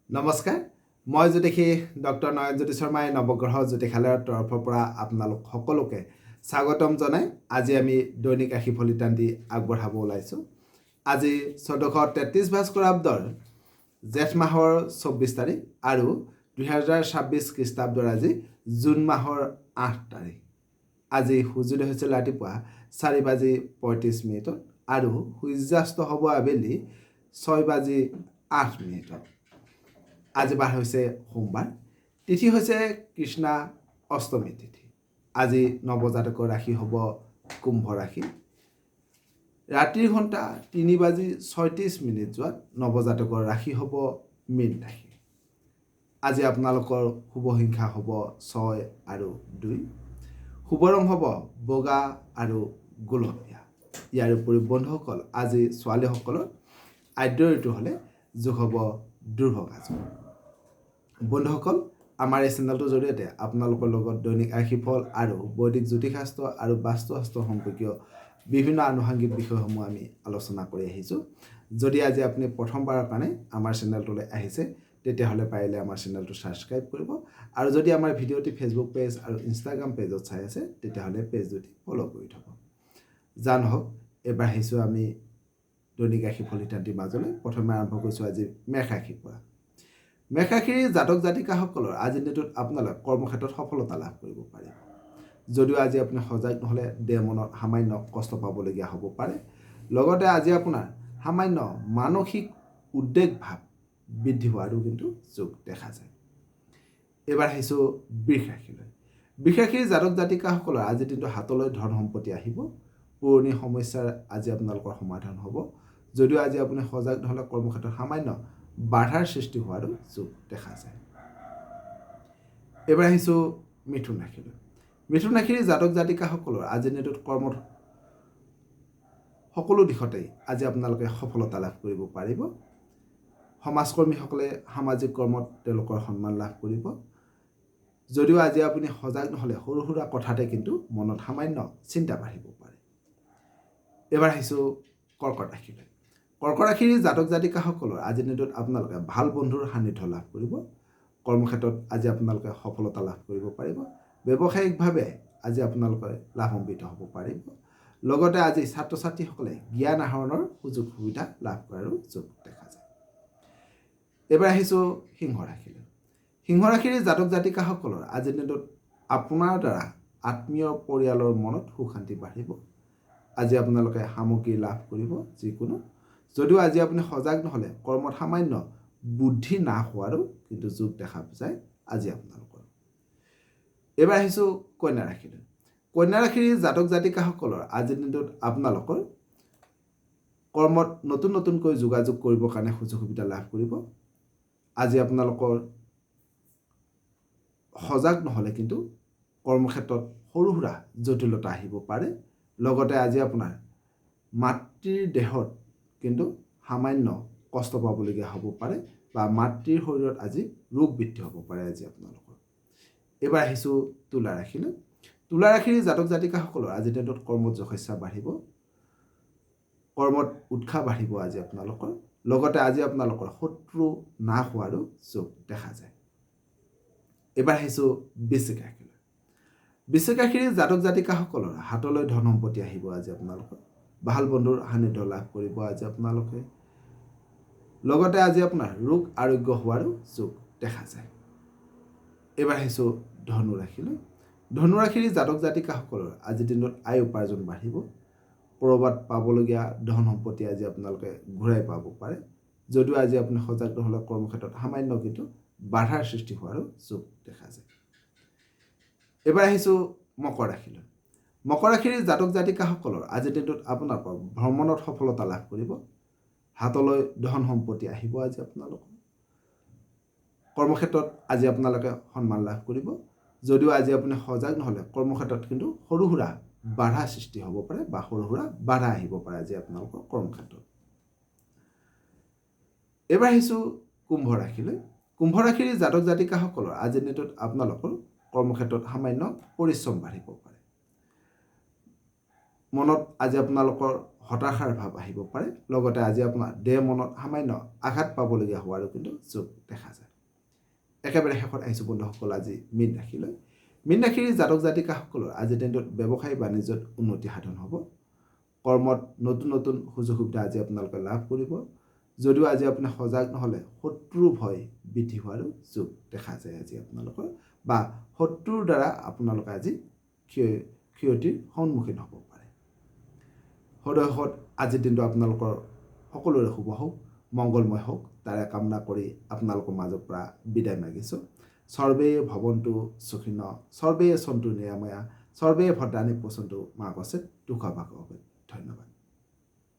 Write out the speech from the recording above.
নমস্কাৰ মই জ্যোতিষী ডক্টৰ নয়নজ্যোতি শৰ্মাই নৱগ্ৰহ জ্যোতিষালয়ৰ তৰফৰ পৰা আপোনালোক সকলোকে স্বাগতম জনাই আজি আমি দৈনিক ৰাশি ফলিতান্তি আগবঢ়াব ওলাইছোঁ। আজি 1433 ভাস্কৰাব্দৰ জেঠ মাহৰ 24 তাৰিখ আৰু 2026 খ্ৰীষ্টাব্দৰ আজি জুন মাহৰ 8 তাৰিখ। আজি সূৰ্যোদয় হৈছিল ৰাতিপুৱা 4:35 আৰু সূৰ্যাস্ত হ'ব আবেলি 6:08। আজি বাৰ হৈছে সোমবাৰ, তিথি হৈছে কৃষ্ণা অষ্টমী তিথি। আজি নৱজাতকৰ ৰাশি হ'ব কুম্ভ ৰাশি। ৰাতিৰ ঘণ্টা 3:36 যোৱাত নৱজাতকৰ ৰাশি হ'ব মীন ৰাশি। আজি আপোনালোকৰ শুভ সংখ্যা হ'ব 6 আৰু 2। শুভ ৰং হ'ব বগা আৰু গোলপীয়া। ইয়াৰ উপৰি বন্ধুসকল, আজি ছোৱালীসকলৰ আদ্য ঋতু হ'লে যোগ হ'ব দুৰ্ভগা যোগ। বন্ধুসকল, আমাৰ এই চেনেলটোৰ জৰিয়তে আপোনালোকৰ লগত দৈনিক ৰাশিফল আৰু বৈদিক জ্যোতিষশাস্ত্ৰ আৰু বাস্তুশাস্ত্ৰ সম্পৰ্কীয় বিভিন্ন আনুষংগিক বিষয়সমূহ আমি আলোচনা কৰি আহিছোঁ। যদি আজি আপুনি প্ৰথমবাৰৰ কাৰণে আমাৰ চেনেলটোলৈ আহিছে, তেতিয়াহ'লে পাৰিলে আমাৰ চেনেলটো ছাবস্ক্ৰাইব কৰিব, আৰু যদি আমাৰ ভিডিঅ'টি ফেচবুক পেজ আৰু ইনষ্টাগ্ৰাম পেজত চাই আছে, তেতিয়াহ'লে পেজ দুটি ফ'ল' কৰি থ'ব। জান হওক, এবাৰ আহিছোঁ আমি দৈনিক ৰাশি ফলিতান্তিৰ মাজলৈ। প্ৰথমে আৰম্ভ কৰিছোঁ আজি মেষ ৰাশিৰ পৰা। মেষ ৰাশিৰ জাতক জাতিকাসকলৰ আজিৰ দিনটোত আপোনালোকে কৰ্মক্ষেত্ৰত সফলতা লাভ কৰিব পাৰিব। যদিও আজি আপুনি সজাগ নহ'লে দেহ মনত সামান্য কষ্ট পাবলগীয়া হ'ব পাৰে। লগতে আজি আপোনাৰ সামান্য মানসিক উদ্বেগ ভাৱ বৃদ্ধি হোৱাৰো কিন্তু যোগ দেখা যায়। এইবাৰ আহিছোঁ বৃষ ৰাশিলৈ। বৃষ ৰাশিৰ জাতক জাতিকাসকলৰ আজিৰ দিনটো হাতলৈ ধন সম্পত্তি আহিব। পুৰণি সমস্যাৰ আজি আপোনালোকৰ সমাধান হ'ব। যদিও আজি আপুনি সজাগ নহ'লে কৰ্মক্ষেত্ৰত সামান্য বাধাৰ সৃষ্টি হোৱাৰো যোগ দেখা যায়। এইবাৰ আহিছোঁ মিথুন ৰাশিলৈ। মিথুন ৰাশিৰ জাতক জাতিকাসকলৰ আজিৰ দিনটোত কৰ্মত সকলো দিশতেই আজি আপোনালোকে সফলতা লাভ কৰিব পাৰিব। সমাজকৰ্মীসকলে সামাজিক কৰ্মত তেওঁলোকৰ সন্মান লাভ কৰিব। যদিও আজি আপুনি সজাগ নহ'লে সৰু সুৰা কথাতে কিন্তু মনত সামান্য চিন্তা বাঢ়িব পাৰে। এইবাৰ আহিছোঁ কৰ্কট ৰাশিলৈ। কৰ্কট ৰাশিৰ জাতক জাতিকাসকলৰ আজিৰ দিনটোত আপোনালোকে ভাল বন্ধুৰ সান্নিধ্য লাভ কৰিব। কৰ্মক্ষেত্ৰত আজি আপোনালোকে সফলতা লাভ কৰিব পাৰিব। ব্যৱসায়িকভাৱে আজি আপোনালোকে লাভান্বিত হ'ব পাৰিব। লগতে আজি ছাত্ৰ ছাত্ৰীসকলে জ্ঞান আহৰণৰ সুযোগ সুবিধা লাভ কৰাৰো যোগ দেখা যায়। এইবাৰ আহিছোঁ সিংহ ৰাশিলৈ। সিংহ ৰাশিৰ জাতক জাতিকাসকলৰ আজিৰ দিনটোত আপোনাৰ দ্বাৰা আত্মীয় পৰিয়ালৰ মনত সুখ শান্তি বাঢ়িব। আজি আপোনালোকে সামগ্ৰী লাভ কৰিব যিকোনো। যদিও আজি আপুনি সজাগ নহ'লে কৰ্মত সামান্য বুদ্ধি নাশ হোৱাৰো কিন্তু যোগ দেখা যায় আজি আপোনালোকৰ। এইবাৰ আহিছোঁ কন্যা ৰাশিলৈ। কন্যা ৰাশিৰ জাতক জাতিকাসকলৰ আজিৰ দিনটোত আপোনালোকৰ কৰ্মত নতুন নতুনকৈ যোগাযোগ কৰিবৰ কাৰণে সুযোগ সুবিধা লাভ কৰিব। আজি আপোনালোকৰ সজাগ নহ'লে কিন্তু কৰ্মক্ষেত্ৰত সৰু সুৰা জটিলতা আহিব পাৰে। লগতে আজি আপোনাৰ মাতৃৰ দেহত কিন্তু সামান্য কষ্ট পাবলগীয়া হ'ব পাৰে, বা মাতৃৰ শৰীৰত আজি ৰোগ বৃদ্ধি হ'ব পাৰে আজি আপোনালোকৰ। এইবাৰ আহিছোঁ তুলা ৰাশিলৈ। তুলা ৰাশিৰ জাতক জাতিকাসকলৰ আজিৰ দিনটোত কৰ্মত যশস্যা বাঢ়িব। কৰ্মত উৎসাহ বাঢ়িব আজি আপোনালোকৰ। লগতে আজি আপোনালোকৰ শত্ৰু নাশ হোৱাৰো যোগ দেখা যায়। এইবাৰ আহিছোঁ বৃশ্চিক ৰাশিলৈ। বৃশ্চিক ৰাশিৰ জাতক জাতিকাসকলৰ হাতলৈ ধন সম্পত্তি আহিব আজি আপোনালোকৰ। ভাল বন্ধুৰ সান্নিধ্য লাভ কৰিব আজি আপোনালোকে। লগতে আজি আপোনাৰ ৰোগ আৰোগ্য হোৱাৰো যোগ দেখা যায়। এইবাৰ আহিছোঁ ধনু ৰাশিলৈ। ধনু ৰাশিৰ জাতক জাতিকাসকলৰ আজিৰ দিনত আয় উপাৰ্জন বাঢ়িব। ক'ৰবাত পাবলগীয়া ধন সম্পত্তি আজি আপোনালোকে ঘূৰাই পাব পাৰে। যদিও আজি আপুনি সজাগ নহ'লে কৰ্মক্ষেত্ৰত সামান্য কিন্তু বাধাৰ সৃষ্টি হোৱাৰো যোগ দেখা যায়। এইবাৰ আহিছোঁ মকৰ ৰাশিলৈ। মকৰ ৰাশিৰ জাতক জাতিকাসকলৰ আজিৰ দিনটোত আপোনালোকৰ ভ্ৰমণত সফলতা লাভ কৰিব। হাতলৈ ধন সম্পত্তি আহিব আজি আপোনালোকৰ। কৰ্মক্ষেত্ৰত আজি আপোনালোকে সন্মান লাভ কৰিব। যদিও আজি আপুনি সজাগ নহ'লে কৰ্মক্ষেত্ৰত কিন্তু সৰু সুৰা বাধা সৃষ্টি হ'ব পাৰে, বা সৰু সুৰা বাধা আহিব পাৰে আজি আপোনালোকৰ কৰ্মক্ষেত্ৰত। এইবাৰ আহিছোঁ কুম্ভ ৰাশিলৈ। কুম্ভ ৰাশিৰ জাতক জাতিকাসকলৰ আজিৰ দিনটোত আপোনালোকৰ কৰ্মক্ষেত্ৰত সামান্য পৰিশ্ৰম বাঢ়িব পাৰে। মনত আজি আপোনালোকৰ হতাশাৰ ভাৱ আহিব পাৰে লগতে আজি আপোনাৰ দেহ মনত সামান্য আঘাত পাবলগীয়া হোৱাৰো কিন্তু যোগ দেখা যায় একেবাৰে শেষত আহিছোঁ বন্ধুসকল আজি মীন ৰাশিলৈ মীন ৰাশিৰ জাতক জাতিকাসকলৰ আজি দিনটোত ব্যৱসায় বাণিজ্যত উন্নতি সাধন হ'ব কৰ্মত নতুন নতুন সুযোগ সুবিধা আজি আপোনালোকে লাভ কৰিব যদিও আজি আপুনি সজাগ নহ'লে শত্ৰু ভয় বৃদ্ধি হোৱাৰো যোগ দেখা যায় আজি আপোনালোকৰ বা শত্ৰুৰ দ্বাৰা আপোনালোকে আজি ক্ষতিৰ সন্মুখীন হ'ব পাৰে সদহত আজিৰ দিনটো আপোনালোকৰ সকলোৰে শুভ হওক মংগলময় হওক তাৰে কামনা কৰি আপোনালোকৰ মাজৰ পৰা বিদায় মাগিছোঁ সৰ্বে ভৱন্তু সুখিন সৰ্বে সন্তু নিৰাময়া সৰ্বে ভদ্ৰাণি পচন্তু মা গছে দুখা ভাগ ধন্যবাদ